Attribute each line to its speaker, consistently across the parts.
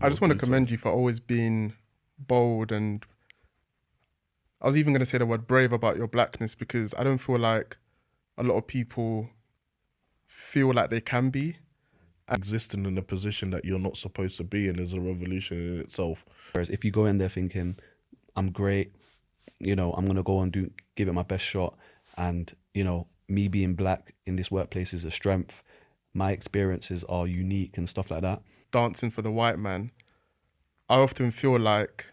Speaker 1: I just want to
Speaker 2: detail.
Speaker 1: commend you for always being bold, and I was even going to say the word brave about your blackness, because I don't feel like a lot of people feel like they can be.
Speaker 2: Existing in a position that you're not supposed to be in is a revolution in itself.
Speaker 3: Whereas if you go in there thinking, I'm great, I'm gonna go and give it my best shot, and me being black in this workplace is a strength. My experiences are unique and stuff like that.
Speaker 1: Dancing for the white man, I often feel like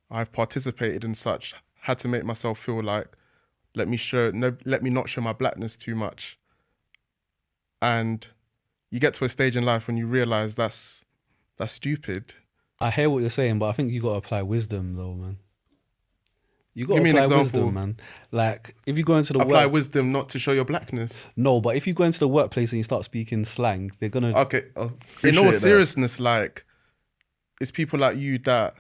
Speaker 1: I've participated in such, had to make myself feel like, let me not show my blackness too much. And you get to a stage in life when you realize that's stupid.
Speaker 3: I hear what you're saying, but I think you gotta apply wisdom though, man. You gotta
Speaker 1: Give me an
Speaker 3: apply
Speaker 1: example.
Speaker 3: wisdom, man. Like if you go into the
Speaker 1: Apply wisdom not to show your blackness.
Speaker 3: No, but if you go into the workplace and you start speaking slang, they're gonna.
Speaker 1: Okay. In all
Speaker 2: Appreciate that.
Speaker 1: seriousness, like, it's people like you that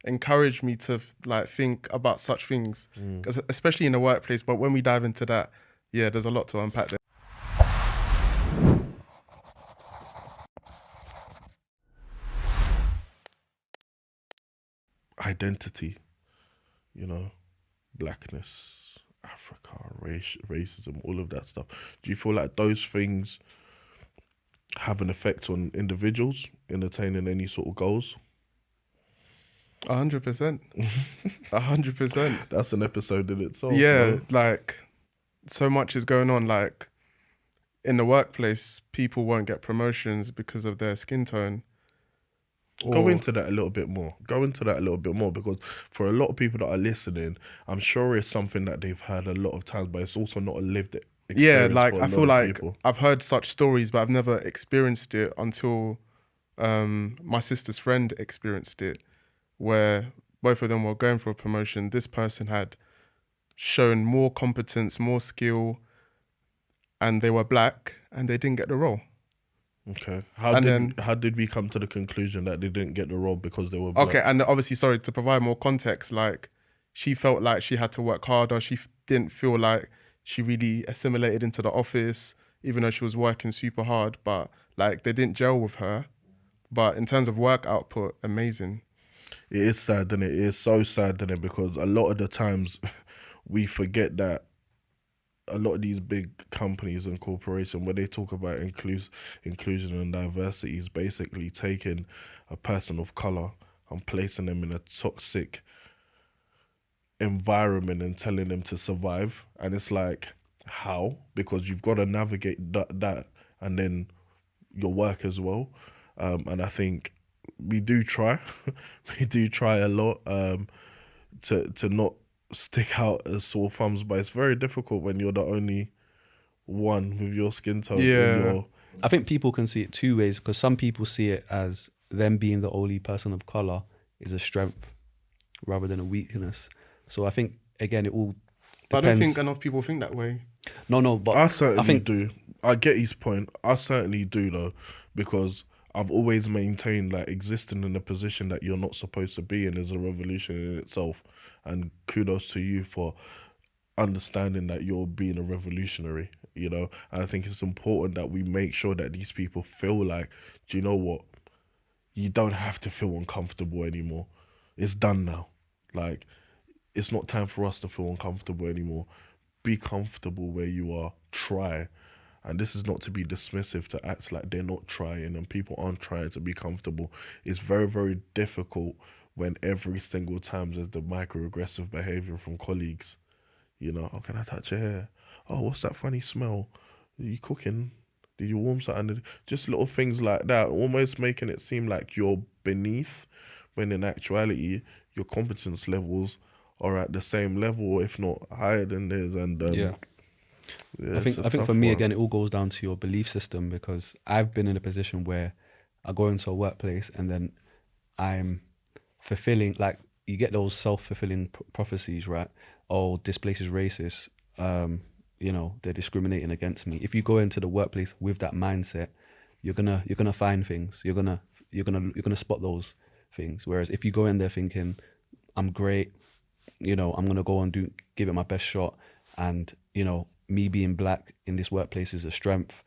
Speaker 1: encourage me to like think about such things, 'cause especially in the workplace. But when we dive into that, yeah, there's a lot to unpack there.
Speaker 2: Identity, blackness, Africa, racism, all of that stuff. Do you feel like those things have an effect on individuals in attaining any sort of goals?
Speaker 1: 100%. 100%.
Speaker 2: That's an episode in itself.
Speaker 1: Yeah,
Speaker 2: no?
Speaker 1: like, so much is going on. Like, in the workplace, people won't get promotions because of their skin tone.
Speaker 2: Go into that a little bit more. Because for a lot of people that are listening, I'm sure it's something that they've heard a lot of times, but it's also not a lived experience.
Speaker 1: Yeah, like,
Speaker 2: for a
Speaker 1: I
Speaker 2: lot
Speaker 1: feel
Speaker 2: of
Speaker 1: like
Speaker 2: people.
Speaker 1: I've heard such stories, but I've never experienced it until my sister's friend experienced it, where both of them were going for a promotion. This person had shown more competence, more skill, and they were black, and they didn't get the role.
Speaker 2: Okay.
Speaker 1: And
Speaker 2: How did we come to the conclusion that they didn't get the role because they were black?
Speaker 1: Okay, and obviously, sorry, to provide more context, like, she felt like she had to work harder. She didn't feel like she really assimilated into the office, even though she was working super hard, but like, they didn't gel with her. But in terms of work output, amazing.
Speaker 2: It is sad, and it is so sad, and because a lot of the times we forget that a lot of these big companies and corporations, when they talk about inclusion and diversity, is basically taking a person of color and placing them in a toxic environment and telling them to survive. And it's like, how? Because you've got to navigate that and then your work as well. And I think we do try. We do try a lot to not stick out as sore thumbs, but it's very difficult when you're the only one with your skin tone.
Speaker 1: Yeah.
Speaker 3: I think people can see it two ways, because some people see it as them being the only person of color is a strength rather than a weakness. So I think, again, it all depends.
Speaker 1: But I don't think enough people think that way.
Speaker 3: No, but
Speaker 2: I certainly
Speaker 3: think
Speaker 2: do. I get his point. I certainly do, though, because I've always maintained like existing in a position that you're not supposed to be in is a revolution in itself. And kudos to you for understanding that you're being a revolutionary, And I think it's important that we make sure that these people feel like, do you know what? You don't have to feel uncomfortable anymore. It's done now. Like, it's not time for us to feel uncomfortable anymore. Be comfortable where you are. Try. And this is not to be dismissive, to act like they're not trying and people aren't trying to be comfortable. It's very, very difficult when every single time there's the microaggressive behavior from colleagues. Oh, can I touch your hair? Oh, what's that funny smell? Are you cooking? Did you warm something? Just little things like that, almost making it seem like you're beneath, when in actuality, your competence levels are at the same level, if not higher than theirs. And
Speaker 3: I think for me, again, it all goes down to your belief system, because I've been in a position where I go into a workplace and then I'm fulfilling, like, you get those self-fulfilling prophecies, right? Oh, this place is racist. They're discriminating against me. If you go into the workplace with that mindset, you're gonna find things. You're gonna spot those things. Whereas if you go in there thinking, I'm great, I'm gonna go and give it my best shot, and me being black in this workplace is a strength.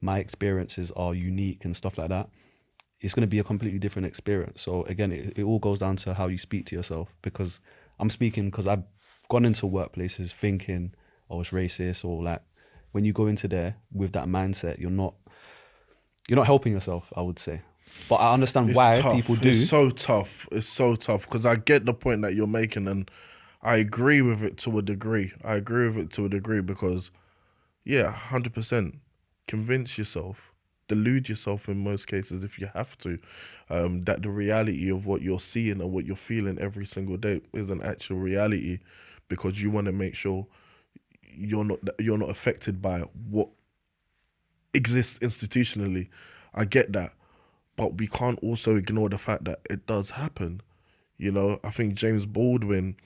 Speaker 3: My experiences are unique and stuff like that. it's going to be a completely different experience. So again, it all goes down to how you speak to yourself, because I'm speaking because I've gone into workplaces thinking, oh, it's racist, or like when you go into there with that mindset, you're not helping yourself, I would say. But I understand why people do.
Speaker 2: It's so tough. It's so tough because I get the point that you're making, and I agree with it to a degree. Because, yeah, 100%. Convince yourself, delude yourself in most cases if you have to, that the reality of what you're seeing and what you're feeling every single day is an actual reality, because you want to make sure you're not affected by what exists institutionally. I get that, but we can't also ignore the fact that it does happen. You know, I think James Baldwin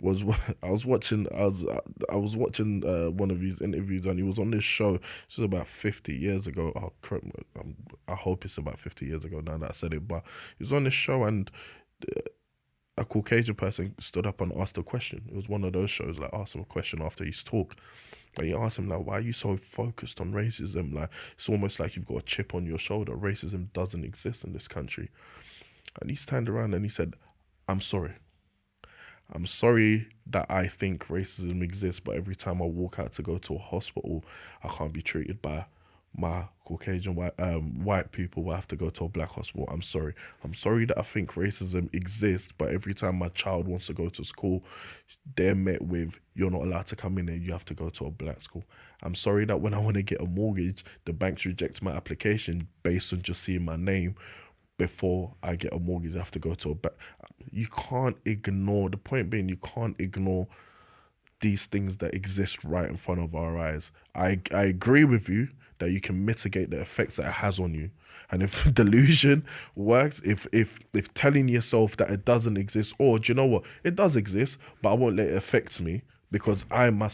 Speaker 2: was I was watching one of his interviews, and he was on this show. This was about 50 years ago. I hope it's about 50 years ago now that I said it, but he was on this show, and a Caucasian person stood up and asked a question. It was one of those shows, like, asked him a question after his talk. And he asked him, like, why are you so focused on racism? Like, it's almost like you've got a chip on your shoulder. Racism doesn't exist in this country. And he turned around and he said, I'm sorry. I'm sorry that I think racism exists, but every time I walk out to go to a hospital, I can't be treated by my Caucasian white people. I have to go to a black hospital. I'm sorry. I'm sorry that I think racism exists, but every time my child wants to go to school, they're met with, you're not allowed to come in there, you have to go to a black school. I'm sorry that when I want to get a mortgage, the banks reject my application based on just seeing my name. Before I get a mortgage, I have to go to a bank. You can't ignore, the point being, you can't ignore these things that exist right in front of our eyes. I agree with you that you can mitigate the effects that it has on you. And if delusion works, if telling yourself that it doesn't exist, or do you know what, it does exist, but I won't let it affect me because I am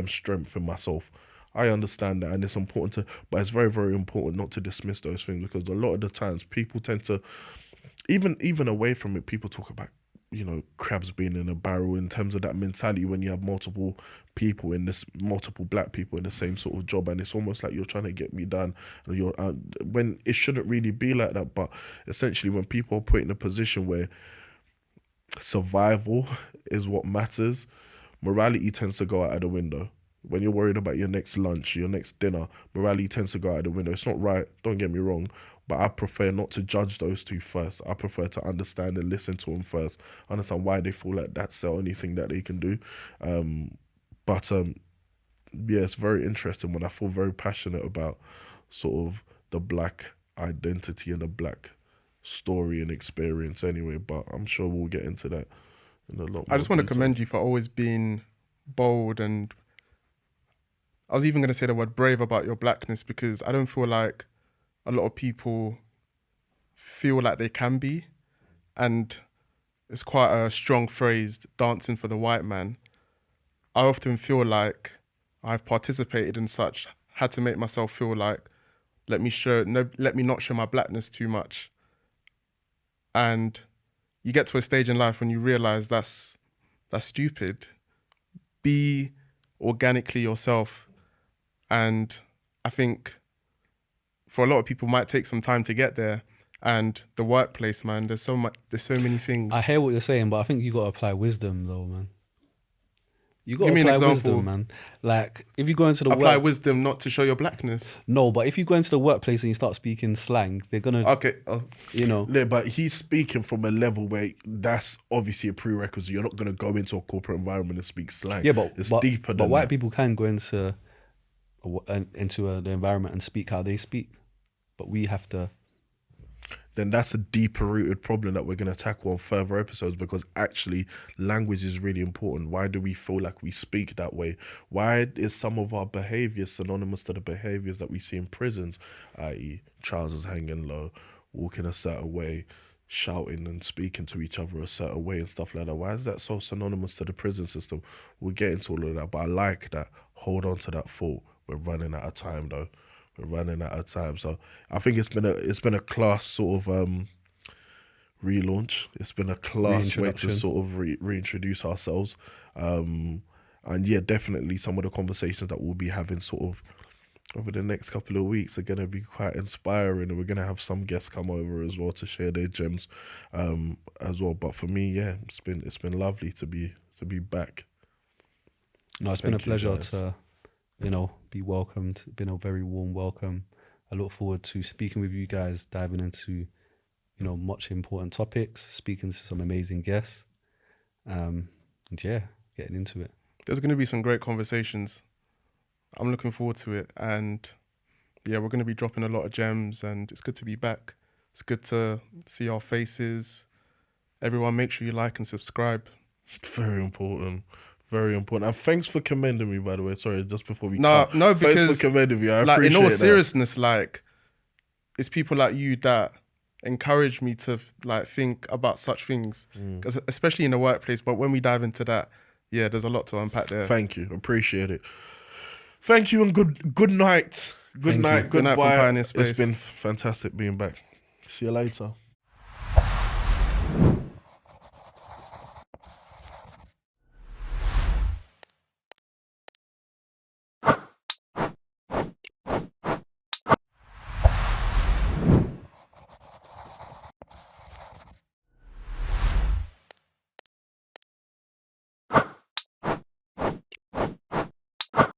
Speaker 2: strength in myself. I understand that, and it's important but it's very, very important not to dismiss those things, because a lot of the times people tend to, even away from it, people talk about, you know, crabs being in a barrel in terms of that mentality when you have multiple black people in the same sort of job, and it's almost like you're trying to get me done, and when it shouldn't really be like that. But essentially, when people are put in a position where survival is what matters, morality tends to go out of the window. When you're worried about your next lunch, your next dinner, morality tends to go out the window. It's not right, don't get me wrong, but I prefer not to judge those two first. I prefer to understand and listen to them first, understand why they feel like that's the only thing that they can do. Yeah, it's very interesting when I feel very passionate about sort of the black identity and the black story and experience anyway, but I'm sure we'll get into that in a lot more
Speaker 1: I just want to
Speaker 2: detail.
Speaker 1: commend you for always being bold, and I was even going to say the word brave about your blackness, because I don't feel like a lot of people feel like they can be. And it's quite a strong phrase, dancing for the white man. I often feel like I've participated in such, had to make myself feel like, let me not show my blackness too much. And you get to a stage in life when you realize that's stupid. Be organically yourself. And I think for a lot of people it might take some time to get there. And the workplace, man, there's so many things.
Speaker 3: I hear what you're saying, but I think you got to apply wisdom though, man. You got to
Speaker 1: Give me an
Speaker 3: apply
Speaker 1: example.
Speaker 3: wisdom, man. Like, if you go into the
Speaker 1: apply wisdom not to show your blackness.
Speaker 3: No, but if you go into the workplace and you start speaking slang, they're going to...
Speaker 1: Okay.
Speaker 3: You know.
Speaker 2: Yeah, but he's speaking from a level where that's obviously a prerequisite. You're not going to go into a corporate environment and speak slang.
Speaker 3: Yeah, but
Speaker 2: it's deeper than
Speaker 3: But white
Speaker 2: that.
Speaker 3: people can go into the environment and speak how they speak. But we have to...
Speaker 2: Then that's a deeper rooted problem that we're going to tackle on further episodes, because actually language is really important. Why do we feel like we speak that way? Why is some of our behaviours synonymous to the behaviours that we see in prisons, i.e. trousers hanging low, walking a certain way, shouting and speaking to each other a certain way and stuff like that? Why is that so synonymous to the prison system? We'll get into all of that, but I like that. Hold on to that thought. We're running out of time though. So I think it's been a class sort of relaunch. It's been a class way to sort of reintroduce ourselves. And yeah, definitely some of the conversations that we'll be having sort of over the next couple of weeks are going to be quite inspiring, and we're going to have some guests come over as well to share their gems as well. But for me, yeah, it's been lovely to be back.
Speaker 3: No, it's been a pleasure to, be welcomed. It's been a very warm welcome. I look forward to speaking with you guys, diving into, much important topics, speaking to some amazing guests. And yeah, getting into it.
Speaker 1: There's going to be some great conversations. I'm looking forward to it. And yeah, we're going to be dropping a lot of gems, and it's good to be back. It's good to see our faces. Everyone, make sure you like and subscribe.
Speaker 2: Very important. Very important. And thanks for commending me, by the way. Sorry, just before we
Speaker 1: No, because
Speaker 2: thanks for commending me. I appreciate
Speaker 1: in all
Speaker 2: that.
Speaker 1: seriousness, it's people like you that encourage me to think about such things, because especially in the workplace. But when we dive into that, yeah, there's a lot to unpack there.
Speaker 2: Thank you. Appreciate it. Thank you, and good night. Goodbye.
Speaker 1: Good night from Pioneer Space.
Speaker 2: It's been fantastic being back. See you later.